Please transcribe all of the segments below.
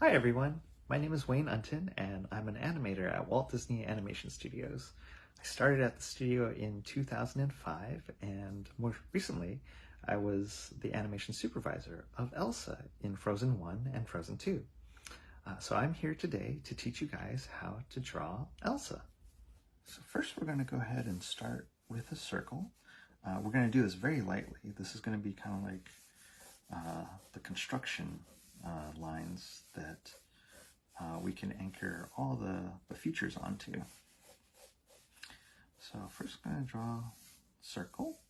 Hi everyone, my name is Wayne Unten and I'm an animator at Walt Disney Animation Studios. I started at the studio in 2005 and more recently I was the animation supervisor of Elsa in Frozen 1 and Frozen 2. So I'm here today to teach you guys how to draw Elsa. So first we're going to go ahead and start with a circle. We're going to do this very lightly. This is going to be kind of like the construction lines that we can anchor all the features onto. So first I'm going to draw a circle.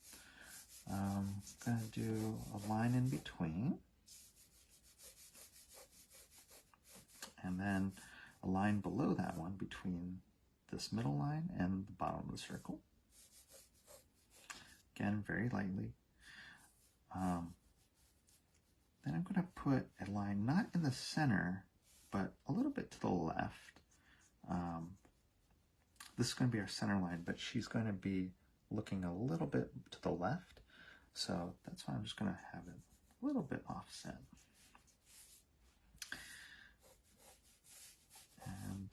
I'm going to do a line in between, and then a line below that one between this middle line and the bottom of the circle. Again, very lightly. Then I'm going to put a line not in the center, but a little bit to the left. This is going to be our center line, but she's going to be looking a little bit to the left. So that's why I'm just going to have it a little bit offset. And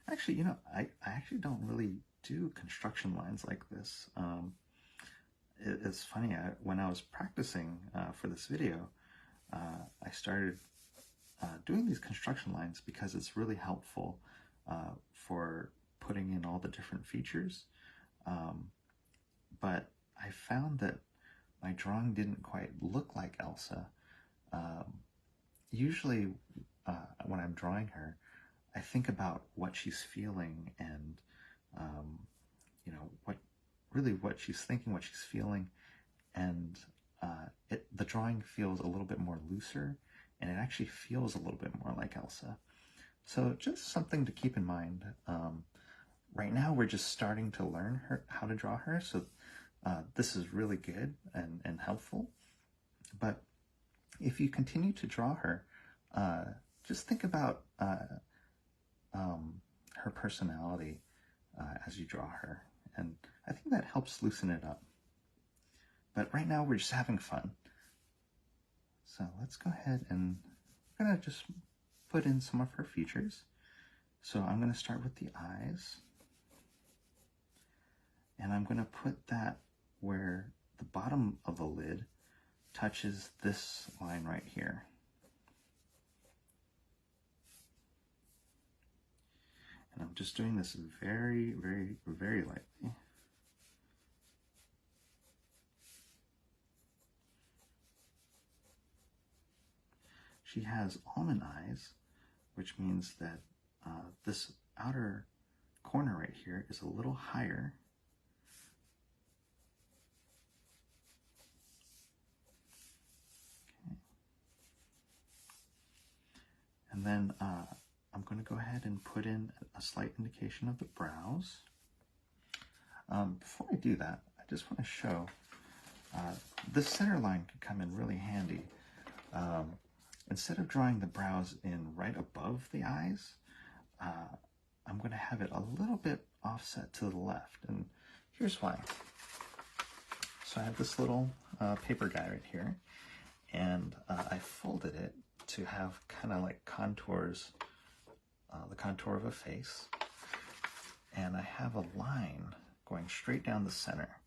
actually, I actually don't really do construction lines like this. It's funny, when I was practicing for this video, I started doing these construction lines because it's really helpful for putting in all the different features. But I found that my drawing didn't quite look like Elsa. Usually when I'm drawing her, I think about what she's feeling and what she's thinking, what she's feeling, and the drawing feels a little bit more looser, and it actually feels a little bit more like Elsa. So just something to keep in mind. Right now we're just starting to learn how to draw her, so this is really good and helpful. But if you continue to draw her, just think about her personality as you draw her, and I think that helps loosen it up. But right now we're just having fun. So let's go ahead and I'm going to just put in some of her features. So I'm going to start with the eyes. And I'm going to put that where the bottom of the lid touches this line right here. And I'm just doing this very, very, very lightly. She has almond eyes, which means that this outer corner right here is a little higher. Okay. And then I'm going to go ahead and put in a slight indication of the brows. Before I do that, I just want to show this center line can come in really handy. Instead of drawing the brows in right above the eyes, I'm going to have it a little bit offset to the left, and here's why. So I have this little paper guy right here, and I folded it to have kind of like contours, the contour of a face, and I have a line going straight down the center.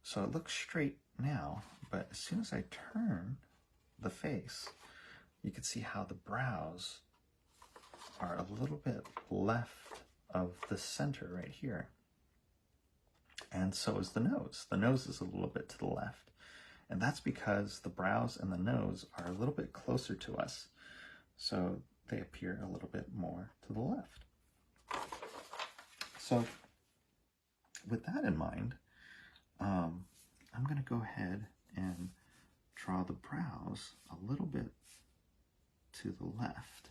So it looks straight now, but as soon as I turn the face, you can see how the brows are a little bit left of the center right here. And so is the nose. The nose is a little bit to the left. And that's because the brows and the nose are a little bit closer to us. So they appear a little bit more to the left. So with that in mind, I'm going to go ahead and draw the brows a little bit to the left.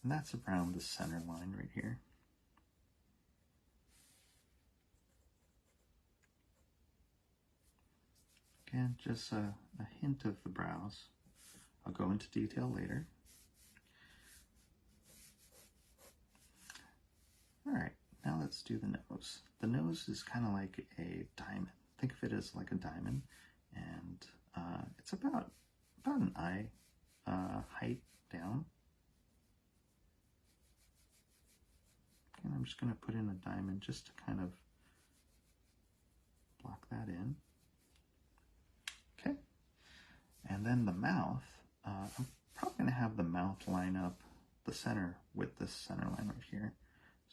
And that's around the center line right here. Again, just a hint of the brows. I'll go into detail later. All right, now let's do the nose. The nose is kind of like a diamond. Think of it as like a diamond, and it's about an eye height down. And I'm just going to put in a diamond just to kind of block that in. Okay. And then the mouth, I'm probably going to have the mouth line up the center with this center line right here.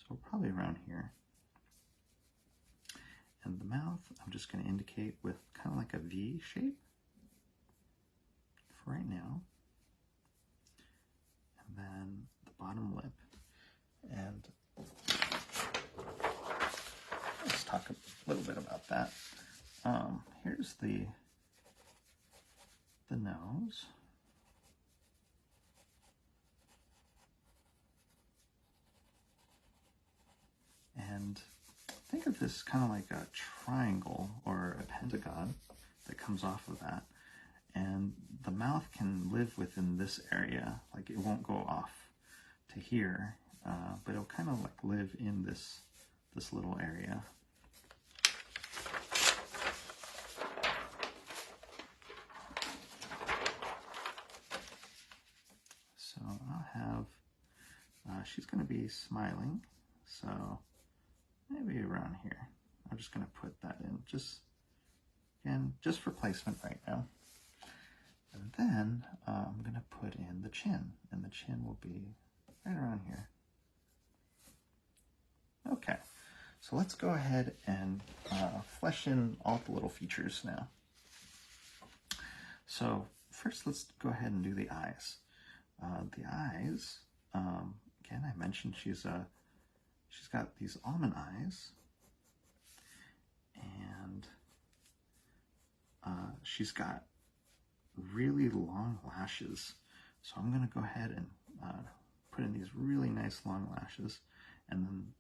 So probably around here. And the mouth, I'm just going to indicate with kind of like a V shape for right now. And then the bottom lip. And let's talk a little bit about that. Here's the nose. And think of this kind of like a triangle or a pentagon that comes off of that. And the mouth can live within this area, like it won't go off to here, but it'll kind of like live in this little area. So I'll have, she's going to be smiling, so maybe around here. I'm just going to put that in, just for placement right now. And then I'm going to put in the chin, and the chin will be right around here. Okay, so let's go ahead and flesh in all the little features now. So first, let's go ahead and do the eyes. The eyes, again, I mentioned she's got these almond eyes, and she's got really long lashes. So I'm going to go ahead and put in these really nice long lashes, and then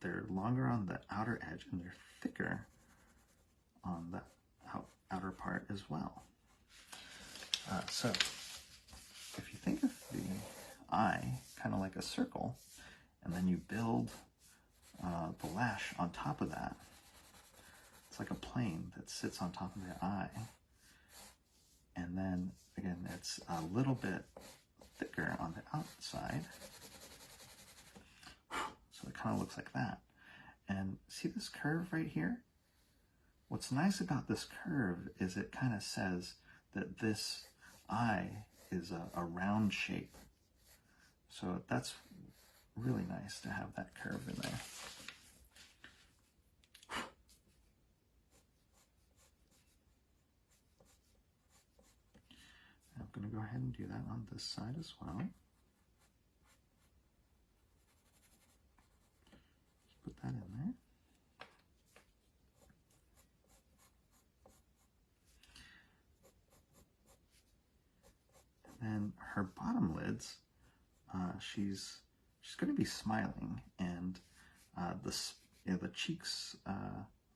they're longer on the outer edge and they're thicker on the outer part as well. So if you think of the eye kind of like a circle, and then you build the lash on top of that, it's like a plane that sits on top of the eye. And then, again, it's a little bit thicker on the outside. So it kind of looks like that. And see this curve right here? What's nice about this curve is it kind of says that this eye is a round shape. So that's really nice to have that curve in there. I'm going to go ahead and do that on this side as well. Just put that in there. And then her bottom lids, she's going to be smiling, and the cheeks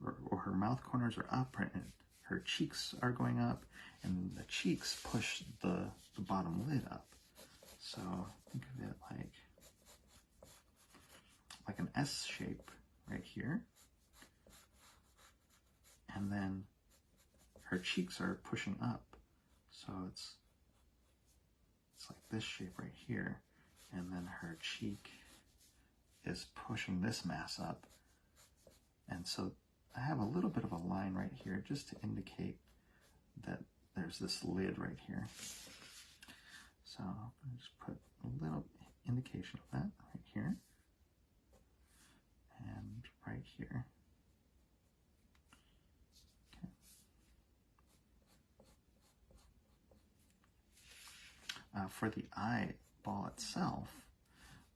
or her mouth corners are up, and her cheeks are going up, and the cheeks push the bottom lid up. So think of it like an S shape right here. And then her cheeks are pushing up. So it's like this shape right here. And then her cheek is pushing this mass up. And so I have a little bit of a line right here just to indicate that there's this lid right here. So I'm going to just put a little indication of that right here and right here. Okay. For the eyeball itself,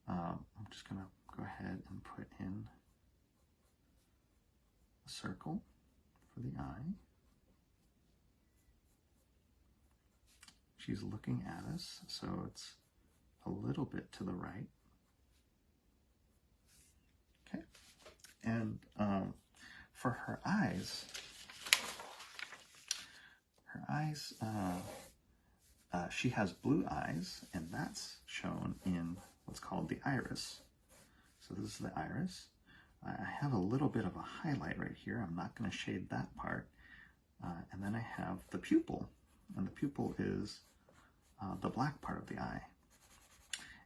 I'm just going to go ahead and put in a circle for the eye. She's looking at us, so it's a little bit to the right. Okay. And for her eyes, she has blue eyes, and that's shown in what's called the iris. So this is the iris. I have a little bit of a highlight right here. I'm not going to shade that part. And then I have the pupil. And the pupil is the black part of the eye.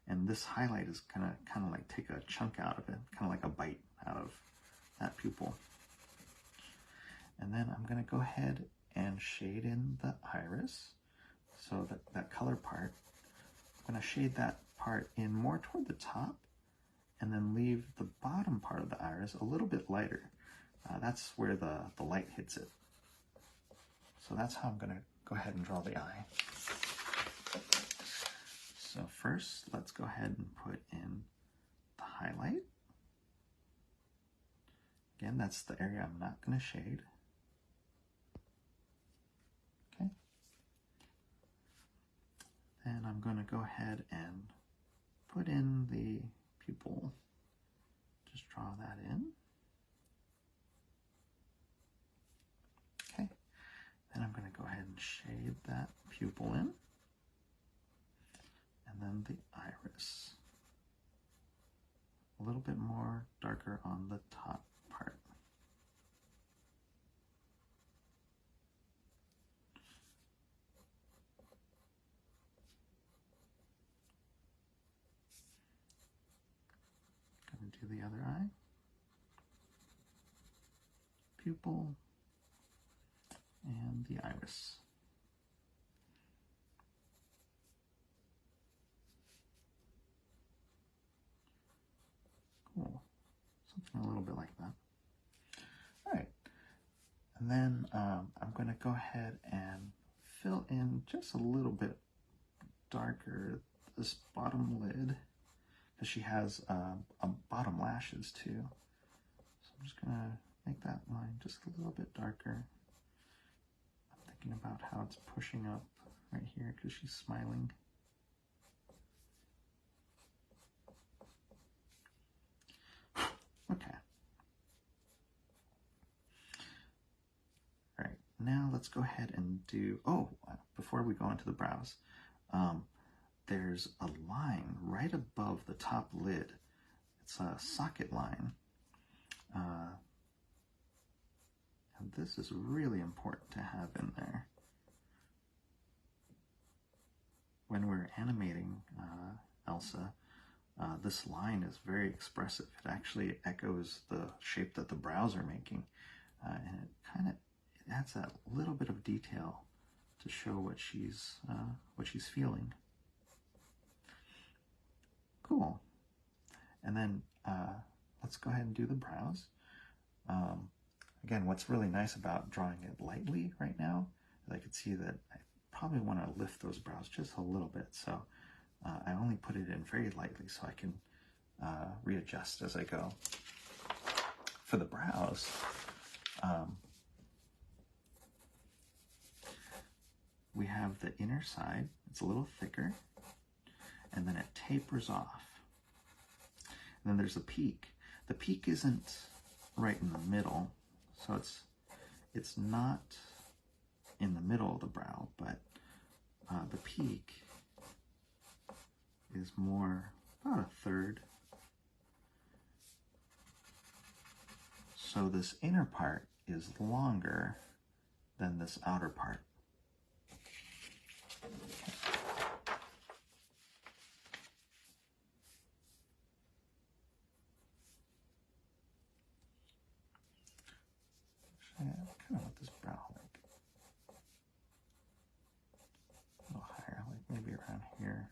And this highlight is kind of like take a chunk out of it, kind of like a bite out of that pupil. And then I'm going to go ahead and shade in the iris. So that color part, I'm going to shade that part in more toward the top, and then leave the bottom part of the iris a little bit lighter. That's where the light hits it. So that's how I'm going to go ahead and draw the eye. So first, let's go ahead and put in the highlight. Again, that's the area I'm not going to shade. Okay. Then I'm going to go ahead and put in the pupil. Just draw that in. Okay. Then I'm going to go ahead and shade that pupil in. And then the iris. A little bit more darker on the top part. Going to do the other eye. Pupil and the iris. Cool. Something a little bit like that. All right. And then I'm going to go ahead and fill in just a little bit darker this bottom lid, because she has bottom lashes too. So I'm just going to make that line just a little bit darker. I'm thinking about how it's pushing up right here because she's smiling. Okay. All right, now let's go ahead and do, before we go into the brows, there's a line right above the top lid. It's a socket line. And this is really important to have in there. When we're animating Elsa, this line is very expressive. It actually echoes the shape that the brows are making. And it adds that little bit of detail to show what she's feeling. Cool. And then let's go ahead and do the brows. Again, what's really nice about drawing it lightly right now is I can see that I probably want to lift those brows just a little bit. So I only put it in very lightly so I can readjust as I go. For the brows, we have the inner side. It's a little thicker, and then it tapers off. And then there's a peak. The peak isn't right in the middle, so it's not in the middle of the brow, but the peak is more about a third. So this inner part is longer than this outer part. I kind of want this brow like a little higher, like maybe around here.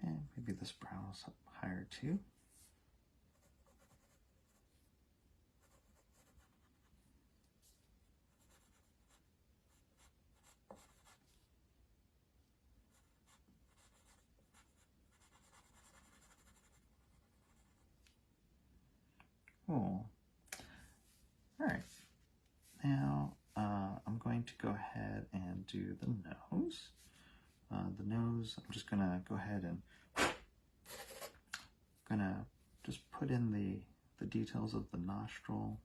Okay, maybe this brow is up higher too. Cool. All right. Now I'm going to go ahead and do the nose. The nose, I'm just gonna go ahead and just put in the details of the nostril.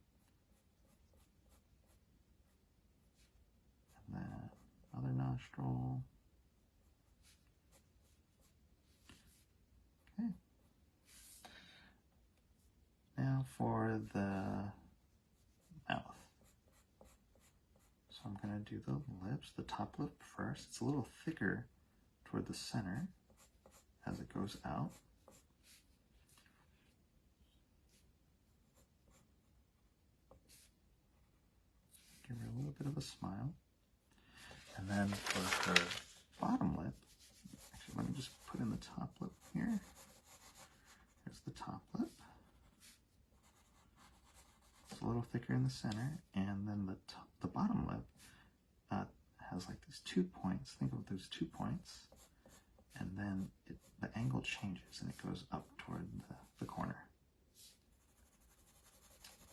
And then other nostril. Okay. Now for the mouth. So I'm going to do the lips, the top lip first. It's a little thicker toward the center as it goes out. Give her a little bit of a smile. And then for her bottom lip, actually let me just put in the top lip here. Here's the top lip. It's a little thicker in the center, and then the bottom lip has like these 2 points. Think of those 2 points, and then the angle changes and it goes up toward the corner.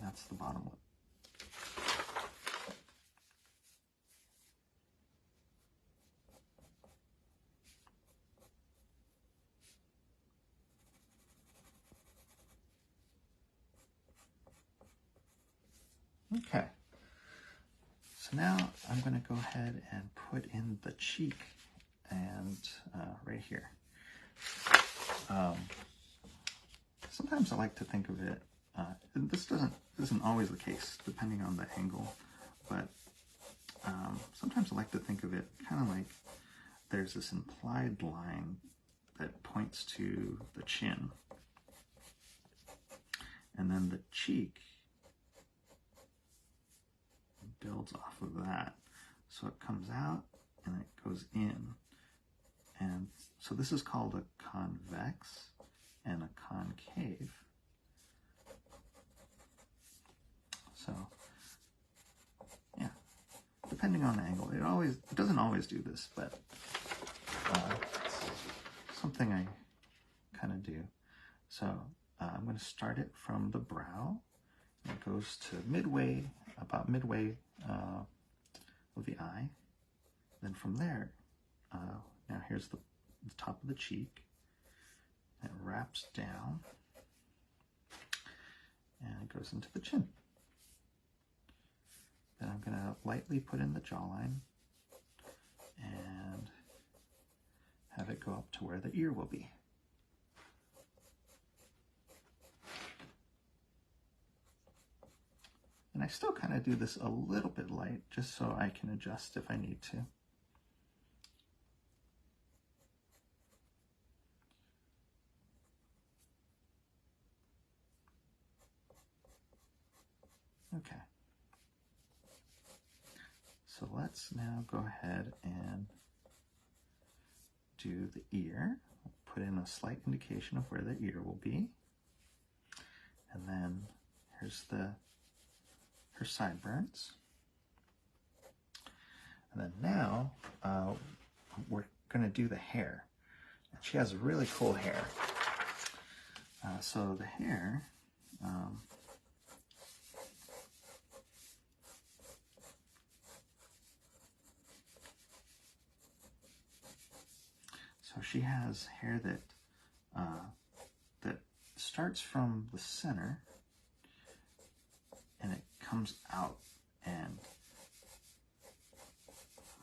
That's the bottom lip. Okay, so now I'm going to go ahead and put in the cheek and right here. Sometimes I like to think of it, and this isn't always the case depending on the angle, but sometimes I like to think of it kind of like there's this implied line that points to the chin, and then the cheek builds off of that. So it comes out and it goes in. And so this is called a convex and a concave. So yeah, depending on the angle, it doesn't always do this, but it's something I kind of do. So I'm going to start it from the brow. It goes to midway, about midway of the eye. Then from there, now here's the top of the cheek. It wraps down and it goes into the chin. Then I'm going to lightly put in the jawline and have it go up to where the ear will be. And I still kind of do this a little bit light, just so I can adjust if I need to. Okay. So let's now go ahead and do the ear. Put in a slight indication of where the ear will be. And then here's her sideburns. And then now we're going to do the hair. And she has really cool hair. So the hair, so she has hair that that starts from the center and it comes out, and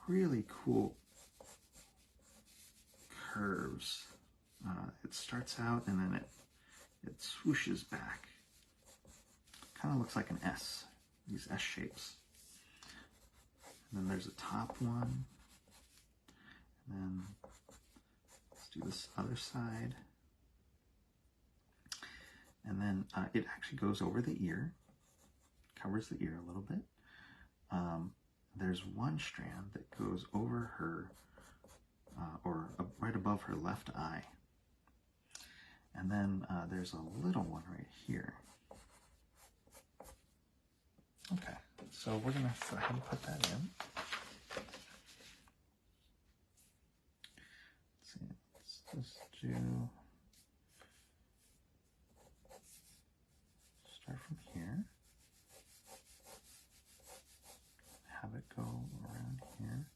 really cool curves. It starts out and then it swooshes back. Kind of looks like an S, these S shapes. And then there's a top one. And then let's do this other side. And then it actually goes over the ear, covers the ear a little bit. There's one strand that goes over her, or right above her left eye. And then there's a little one right here. Okay, so we're gonna go ahead and put that in. Let's see, let's just do, start from here. Have it go around here.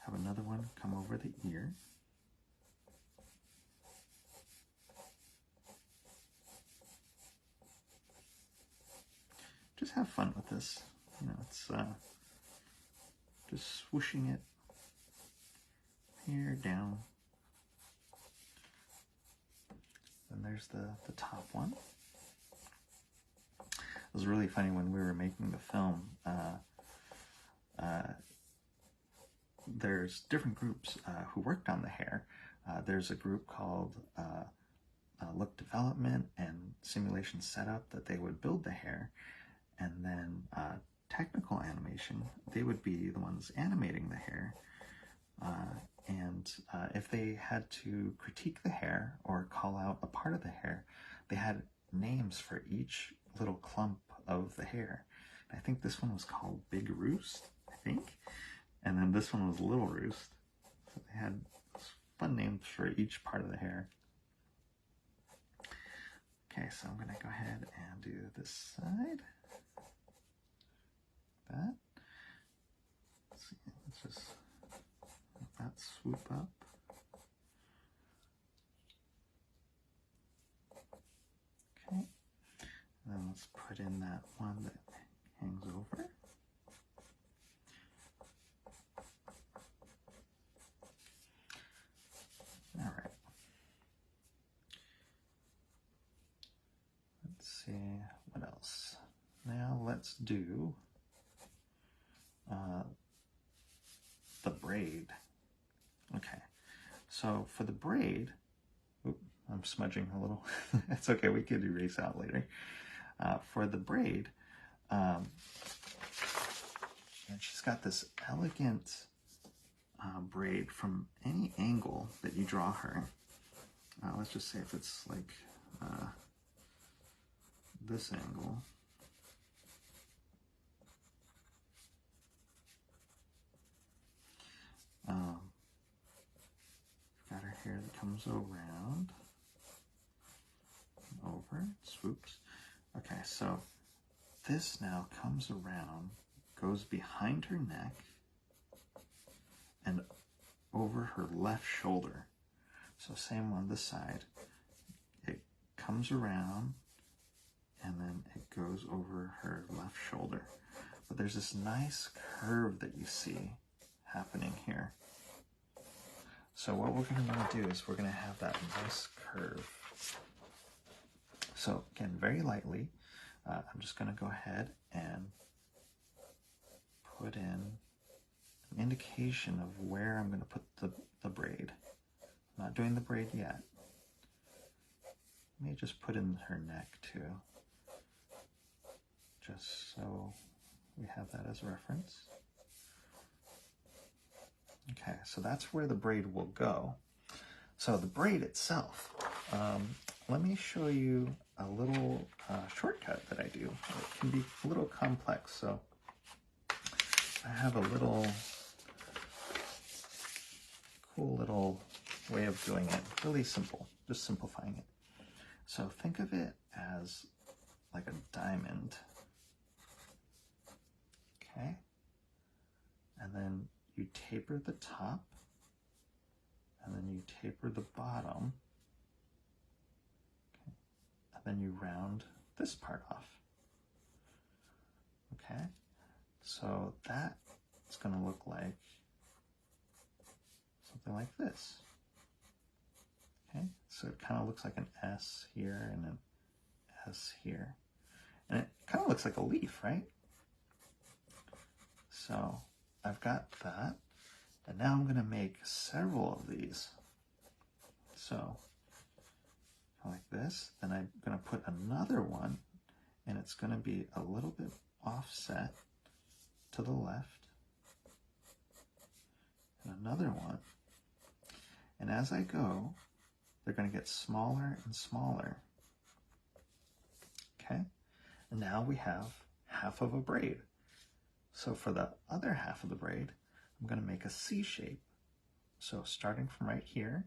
Have another one come over the ear. just have fun with this. You know, it's just swooshing it here, down. And there's the top one. It was really funny when we were making the film. There's different groups who worked on the hair. There's a group called Look Development and Simulation Setup that they would build the hair, and then technical animation, they would be the ones animating the hair. And if they had to critique the hair or call out a part of the hair, they had names for each little clump of the hair. I think this one was called Big Roost, I think. And then this one was Little Roost. So they had fun names for each part of the hair. Okay, so I'm going to go ahead and do this side. That. Let's see, let's just let that swoop up. Okay, and then let's put in that one that hangs over. All right. Let's see what else. Now let's do the braid. Okay, so for the braid, I'm smudging a little. It's okay, we could erase out later. For the braid, and she's got this elegant braid from any angle that you draw her. Let's just say if it's like this angle. Got her hair that comes around, over, swoops. Okay, so this now comes around, goes behind her neck, and over her left shoulder. So same on this side. It comes around, and then it goes over her left shoulder. But there's this nice curve that you see happening here. So what we're going to do is we're going to have that nice curve. So again, very lightly, I'm just going to go ahead and put in an indication of where I'm going to put the braid. I'm not doing the braid yet. Let me just put in her neck too, just so we have that as a reference. Okay, so that's where the braid will go. So the braid itself, let me show you a little shortcut that I do. It can be a little complex, so I have a little cool little way of doing it. Really simple, just simplifying it. So think of it as like a diamond. Okay, and then you taper the top, and then you taper the bottom, okay, and then you round this part off. Okay, so that is going to look like something like this. Okay, so it kind of looks like an S here and an S here, and it kind of looks like a leaf, right? So I've got that, and now I'm going to make several of these. So like this, then I'm going to put another one, and it's going to be a little bit offset to the left, and another one. And as I go, they're going to get smaller and smaller. Okay, and now we have half of a braid. So for the other half of the braid, I'm going to make a C shape. So starting from right here,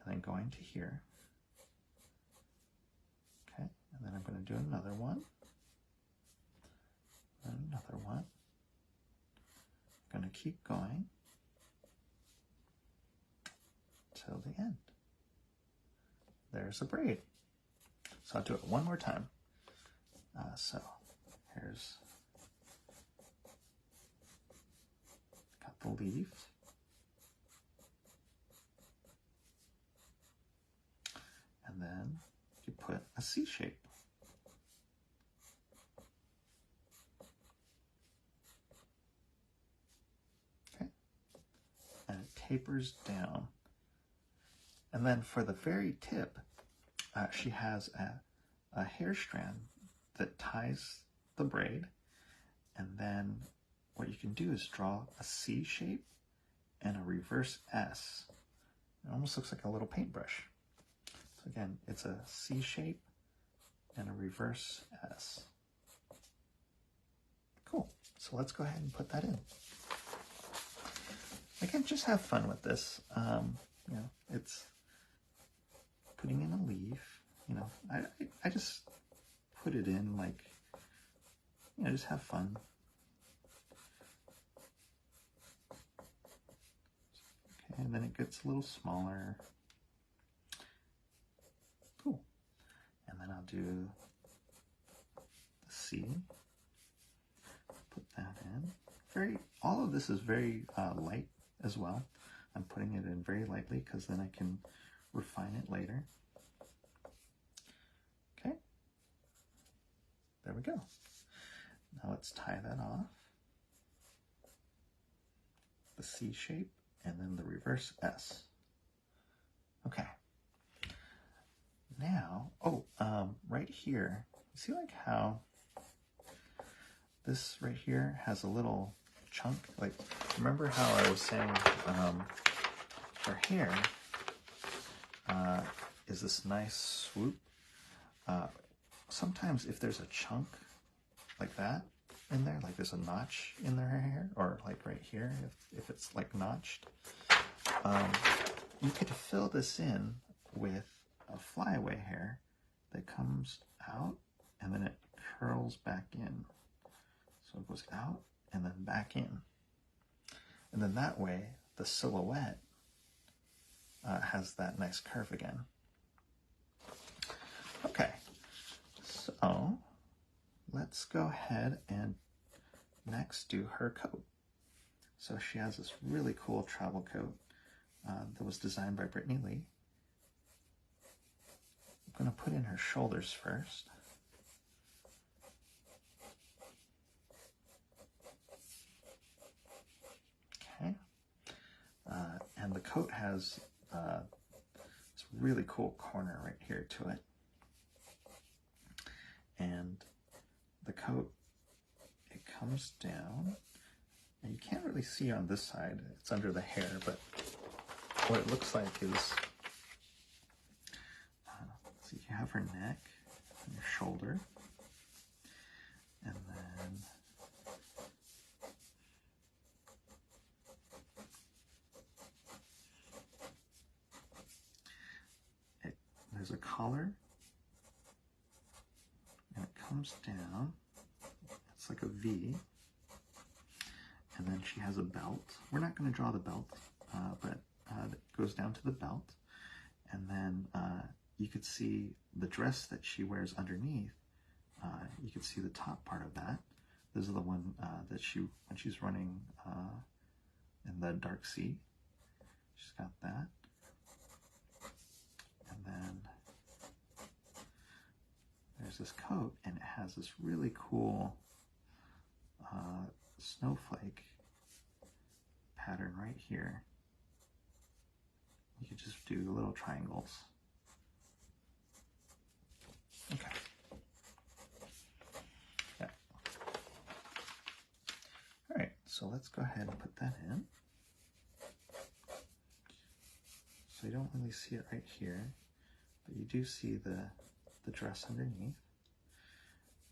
and then going to here. Okay, and then I'm going to do another one, and another one. I'm going to keep going till the end. There's a braid. So I'll do it one more time. So There's got the leaf. And then you put a C shape. Okay. And it tapers down. And then for the very tip, she has a hair strand that ties the braid. And then what you can do is draw a C shape and a reverse S. It almost looks like a little paintbrush. So again, it's a C shape and a reverse S. Cool. So let's go ahead and put that in. Again, just have fun with this. You know, it's putting in a leaf. You know, I just put it in like, you know, just have fun. Okay, and then it gets a little smaller. Cool. And then I'll do the C. Put that in. All of this is very light as well. I'm putting it in very lightly because then I can refine it later. Okay. There we go. Now let's tie that off. The C shape and then the reverse S. Okay. Now, right here, you see like how this right here has a little chunk? Like, remember how I was saying her hair is this nice swoop? Sometimes if there's a chunk like that in there, like there's a notch in their hair, or like right here, if it's like notched, you could fill this in with a flyaway hair that comes out and then it curls back in. So it goes out and then back in. And then that way, the silhouette has that nice curve again. Okay, so let's go ahead and next do her coat. So she has this really cool travel coat that was designed by Brittany Lee. I'm going to put in her shoulders first. Okay. And the coat has this really cool corner right here to it. And the coat, it comes down, and you can't really see on this side, it's under the hair, but what it looks like is, so you have her neck and your shoulder, and then there's a collar, and it comes down, it's like a V, and then she has a belt. We're not going to draw the belt, but it goes down to the belt, and then you could see the dress that she wears underneath. You could see the top part of that. This is the one that when she's running in the dark sea, she's got that. And then there's this coat, and it has this really cool snowflake pattern right here. You could just do little triangles. Okay. Yeah. All right, so let's go ahead and put that in. So you don't really see it right here, but you do see the dress underneath.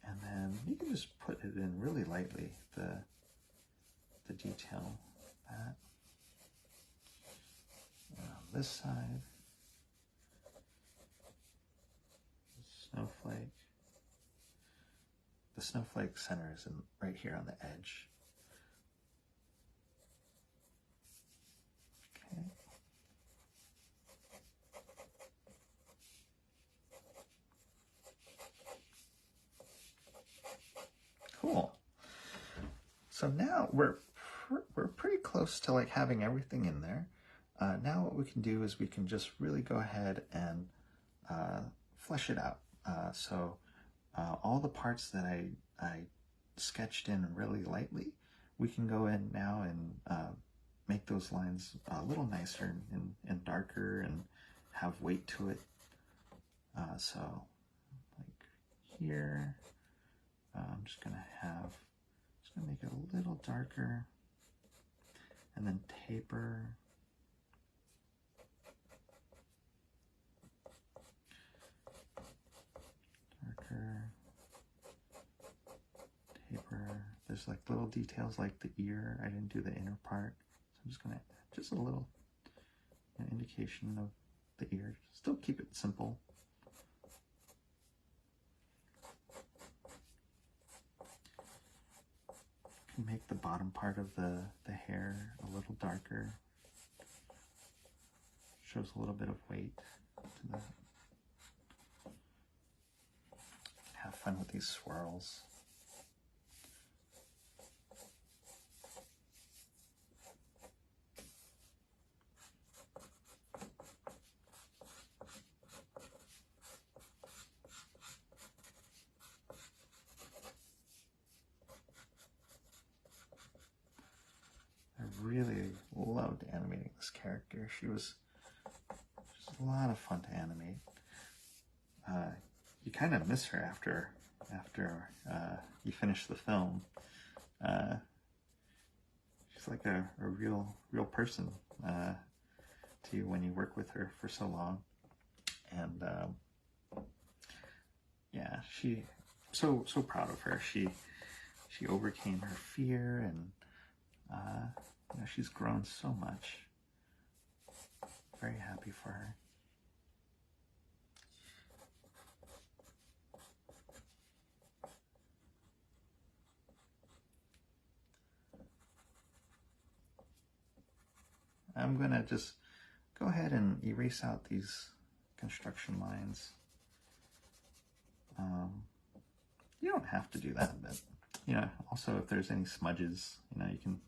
And then you can just put it in really lightly, the detail of that. And on this side, snowflake. The snowflake center is right here on the edge. Okay. Cool. So now we're pretty close to like having everything in there. Now what we can do is we can just really go ahead and flesh it out. So all the parts that I sketched in really lightly, we can go in now and make those lines a little nicer and darker and have weight to it. So like here, I'm just gonna make it a little darker and then taper. Darker, taper. There's like little details like the ear. I didn't do the inner part. So I'm just gonna, just a little indication of the ear. Still keep it simple. Can make the bottom part of the hair a little darker. Shows a little bit of weight to the. Have fun with these swirls. I really loved animating this character. She was just a lot of fun to animate. You kind of miss her after you finish the film. She's like a real person to you when you work with her for so long. And yeah, so proud of her. She overcame her fear, and you know, she's grown so much. Very happy for her. I'm gonna just go ahead and erase out these construction lines. You don't have to do that, but you know, also if there's any smudges, you know, you can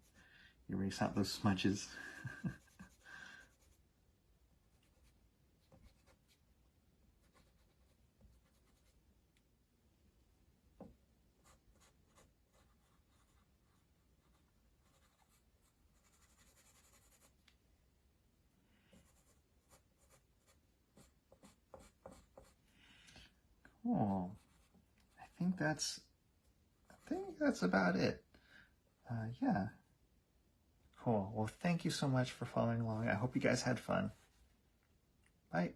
erase out those smudges. Cool. I think that's about it. Yeah. Cool. Well, thank you so much for following along. I hope you guys had fun. Bye.